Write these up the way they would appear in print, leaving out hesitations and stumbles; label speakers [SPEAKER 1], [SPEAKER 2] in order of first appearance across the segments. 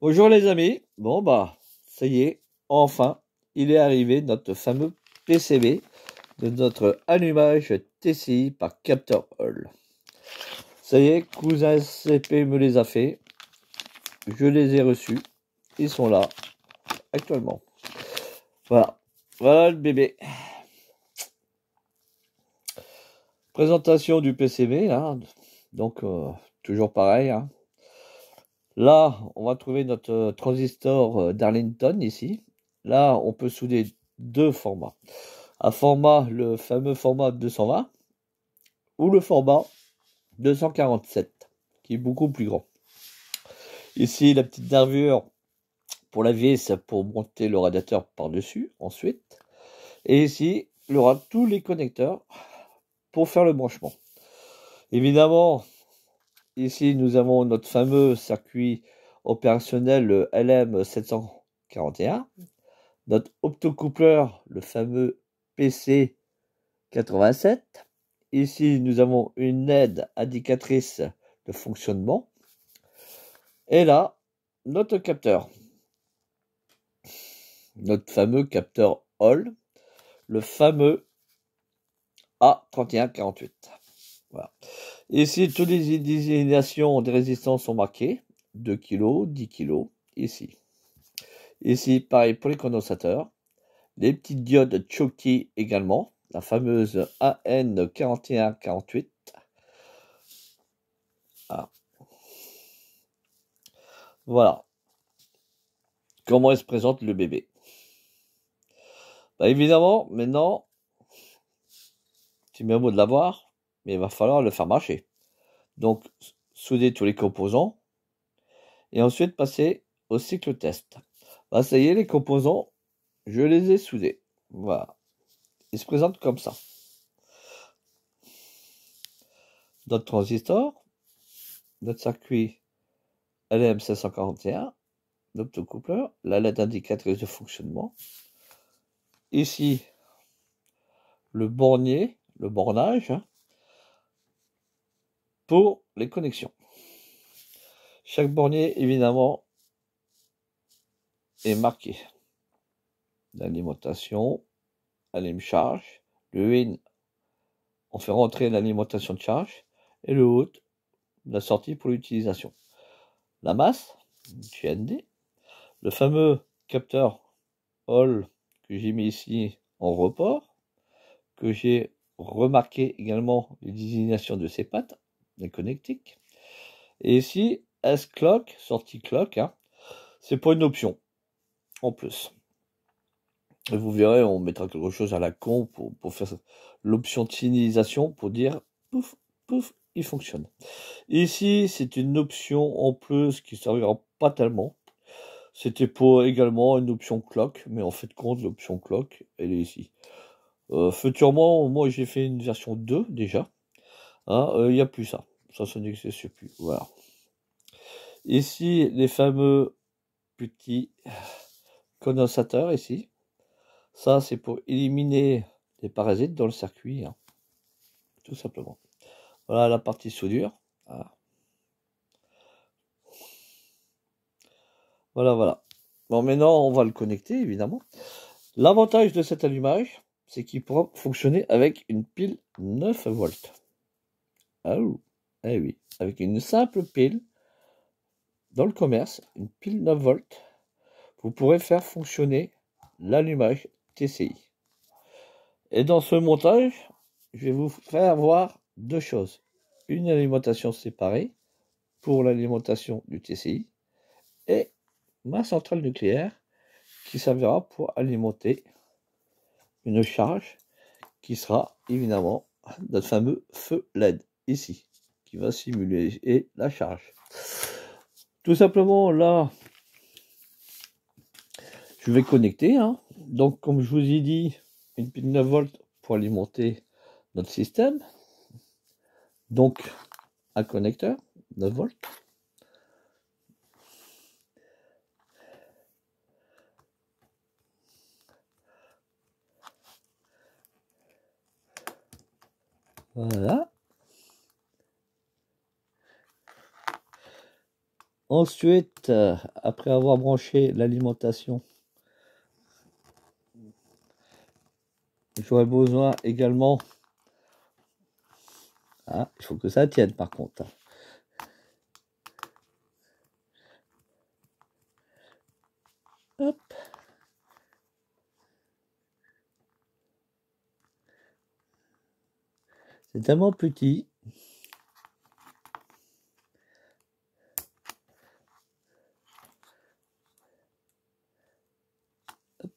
[SPEAKER 1] Bonjour les amis, bon bah ça y est, enfin il est arrivé notre fameux PCB de notre allumage TCI par capteur Hall. Ça y est, cousin CP me les a fait, je les ai reçus, ils sont là actuellement. Voilà, voilà le bébé. Présentation du PCB, hein. Donc toujours pareil. Hein. Là, on va trouver notre transistor Darlington ici. Là, on peut souder deux formats. Un format, le fameux format 220, ou le format 247, qui est beaucoup plus grand. Ici, la petite nervure pour la vis pour monter le radiateur par-dessus, ensuite. Et ici, il y aura tous les connecteurs pour faire le branchement. Évidemment, ici, nous avons notre fameux circuit opérationnel, le LM741. Notre optocoupleur, le fameux PC87. Ici, nous avons une aide indicatrice de fonctionnement. Et là, notre capteur. Notre fameux capteur Hall, le fameux A3148. Voilà. Ici, toutes les désignations des résistances sont marquées. 2 kg, 10 kg, ici. Ici, pareil pour les condensateurs. Les petites diodes Choki également. La fameuse AN4148. Ah. Voilà. Comment elle se présente le bébé. Bah évidemment, maintenant, tu mets un mot de l'avoir, mais il va falloir le faire marcher. Donc, souder tous les composants et ensuite passer au cycle test. Bah, ça y est, les composants, je les ai soudés. Voilà. Ils se présentent comme ça. Notre transistor, notre circuit LM741, l'optocoupleur, la LED indicatrice de fonctionnement. Ici, le bornier, le bornage, hein, pour les connexions. Chaque bornier, évidemment, est marqué. L'alimentation, allume charge, le in, on fait rentrer l'alimentation de charge, et le out, la sortie pour l'utilisation. La masse, GND, le fameux capteur Hall que j'ai mis ici en report, que j'ai remarqué également les désignations de ses pattes, les connectiques. Et ici, S-Clock, sortie clock, hein, c'est pour une option en plus. Et vous verrez, on mettra quelque chose à la con pour faire l'option de signalisation pour dire pouf, pouf, il fonctionne. Ici, c'est une option en plus qui ne servira pas tellement. C'était pour également une option clock, mais en fait, compte l'option clock, elle est ici. Futurement, moi j'ai fait une version 2 déjà. Il n'y a plus ça. Ça n'existe plus. Voilà. Ici, les fameux petits condensateurs ici. Ça, c'est pour éliminer les parasites dans le circuit. Hein. Tout simplement. Voilà la partie soudure. Voilà. Bon, maintenant, on va le connecter, évidemment. L'avantage de cet allumage, c'est qu'il pourra fonctionner avec une pile 9 volts. Ah oui, avec une simple pile dans le commerce, une pile 9 volts, vous pourrez faire fonctionner l'allumage TCI. Et dans ce montage, je vais vous faire voir deux choses. Une alimentation séparée pour l'alimentation du TCI et ma centrale nucléaire qui servira pour alimenter une charge qui sera évidemment notre fameux feu LED ici, qui va simuler et la charge. Tout simplement là, je vais connecter. Hein. Donc comme je vous ai dit, une pile 9 volts pour alimenter notre système. Donc un connecteur 9 volts. Voilà. Ensuite, après avoir branché l'alimentation, j'aurai besoin également, ah, il faut que ça tienne par contre. Hop. C'est tellement petit. Hop.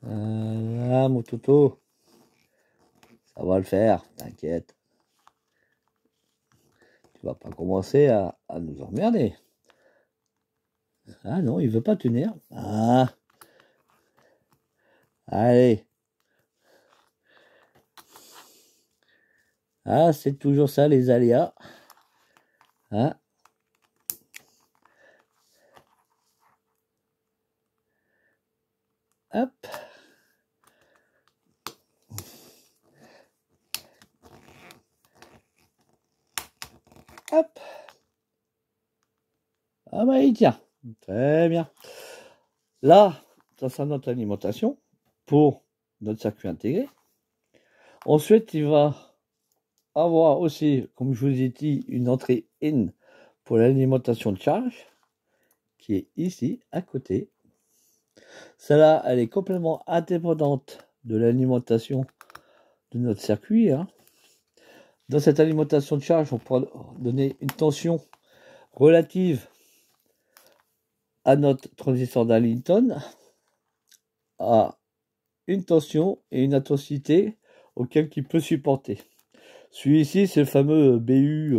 [SPEAKER 1] Voilà, mon toutou. Ça va le faire, t'inquiète. Tu vas pas commencer à nous emmerder. Ah non, il veut pas tenir. Ah. Allez. Ah, c'est toujours ça, les aléas. Hein? Hop. Hop. Ah bah il tient. Très bien. Là, ça sera notre alimentation pour notre circuit intégré. Ensuite, il va avoir aussi, comme je vous ai dit, une entrée in pour l'alimentation de charge qui est ici à côté. Celle-là, elle est complètement indépendante de l'alimentation de notre circuit. Hein. Dans cette alimentation de charge, on pourra donner une tension relative à notre transistor d'Arlington, à une tension et une intensité auquel il peut supporter. Celui-ci, c'est le fameux BU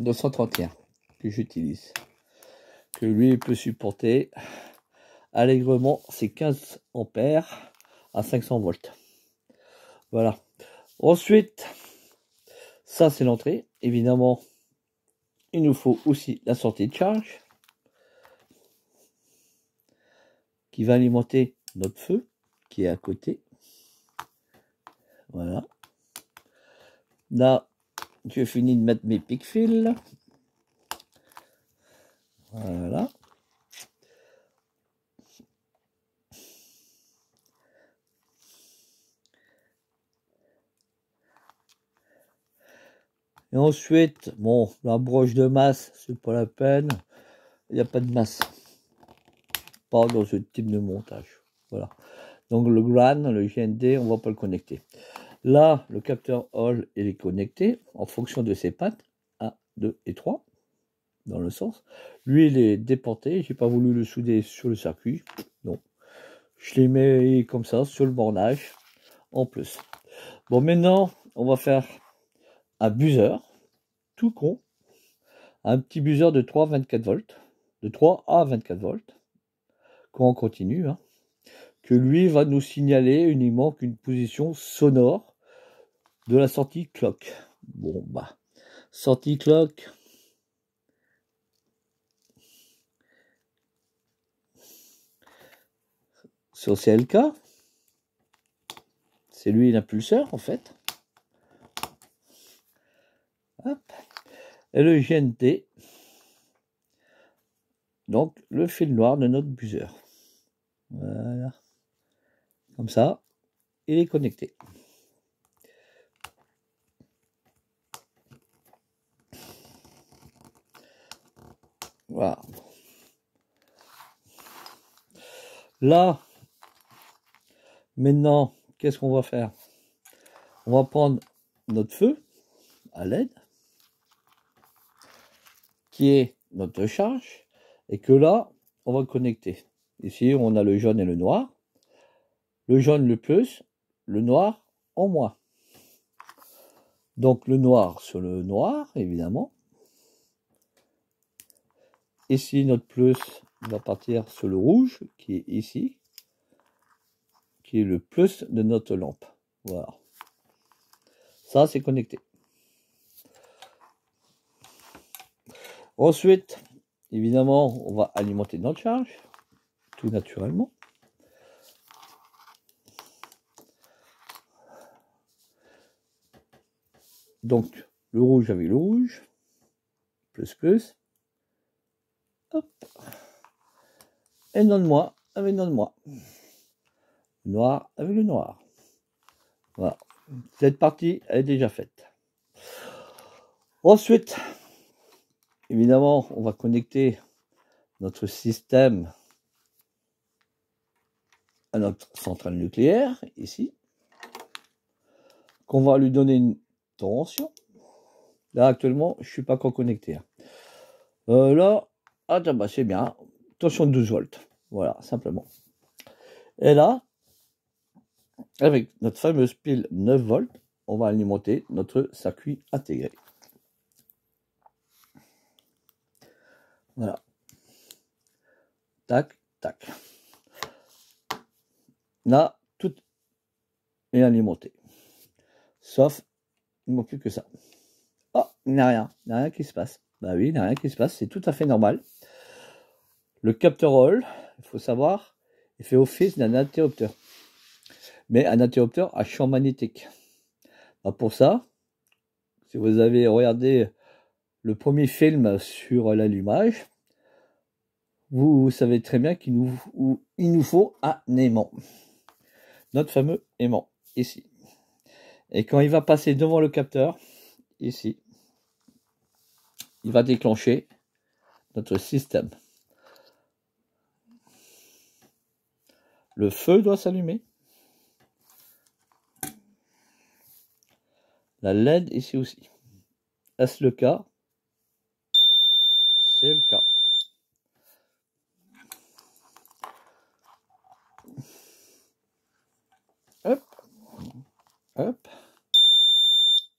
[SPEAKER 1] 931 que j'utilise, que lui peut supporter allègrement ses 15 ampères à 500 volts. Voilà. Ensuite, ça c'est l'entrée. Évidemment, il nous faut aussi la sortie de charge qui va alimenter notre feu qui est à côté. Voilà. Là, j'ai fini de mettre mes pics fils. Voilà. Et ensuite, bon, la broche de masse, c'est pas la peine. Il n'y a pas de masse. Pas dans ce type de montage. Voilà. Donc le GRAN, le GND, on ne va pas le connecter. Là, le capteur Hall, il est connecté en fonction de ses pattes. 1, 2 et 3. Dans le sens. Lui, il est déporté. J'ai pas voulu le souder sur le circuit. Non. Je l'ai mis comme ça, sur le bornage. En plus. Bon, maintenant, on va faire un buzzer. Tout con. Un petit buzzer de 3 à 24 volts. De 3 à 24 volts. Quand on continue, hein. Que lui va nous signaler uniquement qu'une position sonore de la sortie clock. Bon, bah, sortie clock. Sur CLK. C'est lui l'impulseur, en fait. Hop. Et le GNT. Donc, le fil noir de notre buzzer. Voilà. Comme ça, il est connecté. Voilà. Là, maintenant, qu'est-ce qu'on va faire? On va prendre notre feu à LED, qui est notre charge, et que là, on va le connecter. Ici, on a le jaune et le noir. Le jaune le plus, le noir en moins. Donc le noir sur le noir, évidemment. Ici, notre plus va partir sur le rouge, qui est ici, qui est le plus de notre lampe. Voilà. Ça, c'est connecté. Ensuite, évidemment, on va alimenter notre charge, tout naturellement. Donc, le rouge avec le rouge, plus, hop, et non de moi avec non de moi, noir avec le noir. Voilà, cette partie elle est déjà faite. Ensuite, évidemment, on va connecter notre système à notre centrale nucléaire, ici, qu'on va lui donner une tension. Là, actuellement, je ne suis pas encore connecté. Là, ah, bah, c'est bien. Tension de 12 volts. Voilà, simplement. Et là, avec notre fameuse pile 9 volts, on va alimenter notre circuit intégré. Voilà. Tac, tac. Là, tout est alimenté. Sauf, il ne manque plus que ça. Oh, il n'y a rien qui se passe. Bah oui, il n'y a rien qui se passe, c'est tout à fait normal. Le capteur Hall, il faut savoir, il fait office d'un interrupteur. Mais un interrupteur à champ magnétique. Alors pour ça, si vous avez regardé le premier film sur l'allumage, vous savez très bien qu'il nous faut un aimant. Notre fameux aimant, ici. Et quand il va passer devant le capteur, ici, il va déclencher notre système. Le feu doit s'allumer. La LED ici aussi. Est-ce le cas? C'est le cas. Hop. Hop.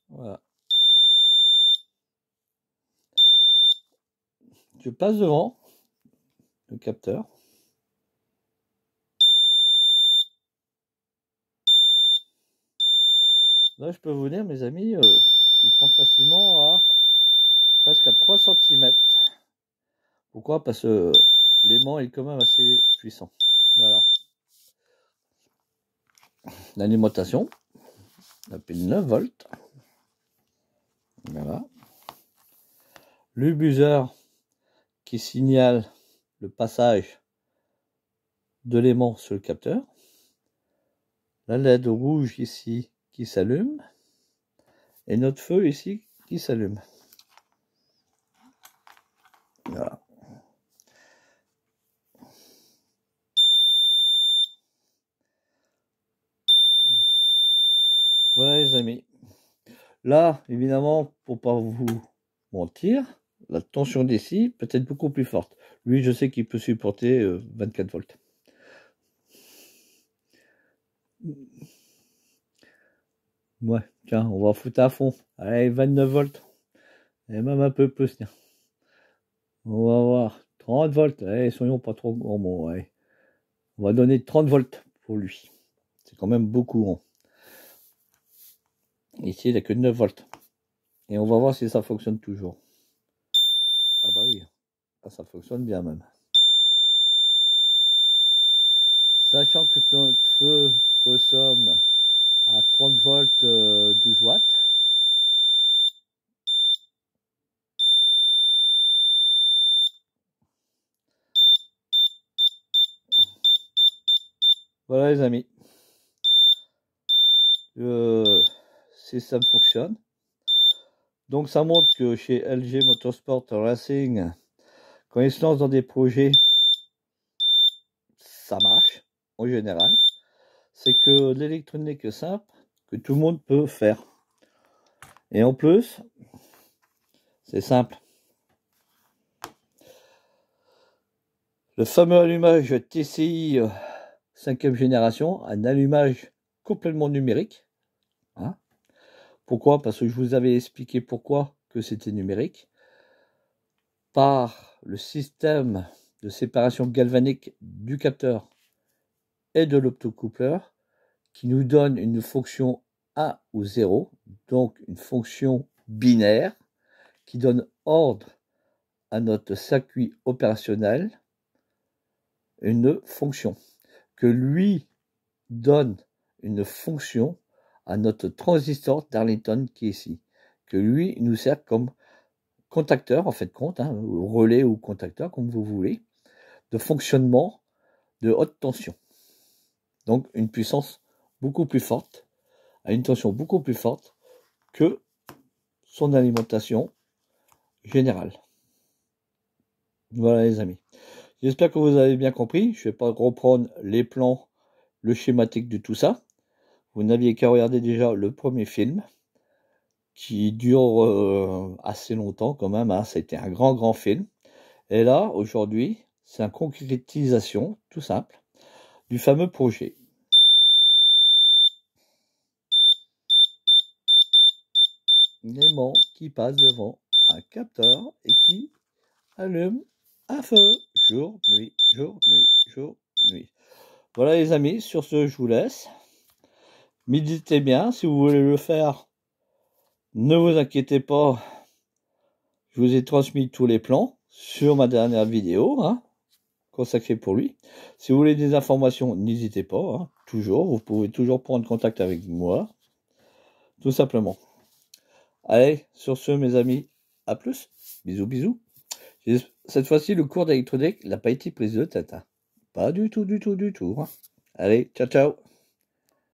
[SPEAKER 1] Voilà. Je passe devant le capteur. Là, je peux vous dire, mes amis, il prend facilement presque à 3 cm. Pourquoi? Parce que l'aimant est quand même assez puissant. Voilà. L'alimentation, la pile 9 volts. Voilà. Le buzzer qui signale le passage de l'aimant sur le capteur. La LED rouge ici qui s'allume. Et notre feu ici qui s'allume. Voilà. Voilà les amis. Là, évidemment, pour pas vous mentir, la tension d'ici peut être beaucoup plus forte. Lui, je sais qu'il peut supporter 24 volts. Ouais, tiens, on va foutre à fond. Allez, 29 volts. Et même un peu plus, tiens. On va voir. 30 volts. Allez, soyons pas trop gourmands. Allez. On va donner 30 volts pour lui. C'est quand même beaucoup. Hein. Ici, il n'a que 9 volts. Et on va voir si ça fonctionne toujours. Ah bah oui. Ah, ça fonctionne bien même. Sachant que notre feu consomme à 30 volts 12 watts. Voilà les amis. Le système fonctionne. Donc ça montre que chez LG Motorsport Racing, quand ils se lancent dans des projets, ça marche en général. C'est que l'électronique simple, que tout le monde peut faire. Et en plus, c'est simple. Le fameux allumage TCI 5e génération, un allumage complètement numérique. Hein. Pourquoi? Parce que je vous avais expliqué pourquoi que c'était numérique. Par le système de séparation galvanique du capteur et de l'optocoupleur qui nous donne une fonction 1 ou 0, donc une fonction binaire qui donne ordre à notre circuit opérationnel, une fonction que lui donne une fonction à notre transistor d'Arlington qui est ici, que lui nous sert comme contacteur, en fait, compte, hein, relais ou contacteur, comme vous voulez, de fonctionnement de haute tension. Donc, une puissance beaucoup plus forte, à une tension beaucoup plus forte que son alimentation générale. Voilà les amis. J'espère que vous avez bien compris. Je ne vais pas reprendre les plans, le schématique de tout ça. Vous n'aviez qu'à regarder déjà le premier film, qui dure assez longtemps quand même, hein. C'était un grand film. Et là, aujourd'hui, c'est une concrétisation, tout simple, du fameux projet. L'aimant qui passe devant un capteur et qui allume un feu. Jour, nuit, jour, nuit, jour, nuit. Voilà les amis, sur ce, je vous laisse. Méditez bien, si vous voulez le faire, ne vous inquiétez pas. Je vous ai transmis tous les plans sur ma dernière vidéo, hein, consacrée pour lui. Si vous voulez des informations, n'hésitez pas, hein, toujours. Vous pouvez toujours prendre contact avec moi, tout simplement. Allez, sur ce, mes amis, à plus. Bisous, bisous. Cette fois-ci, le cours d'électrodeck n'a pas été prise de tête. Hein. Pas du tout, du tout, du tout. Hein. Allez, ciao, ciao.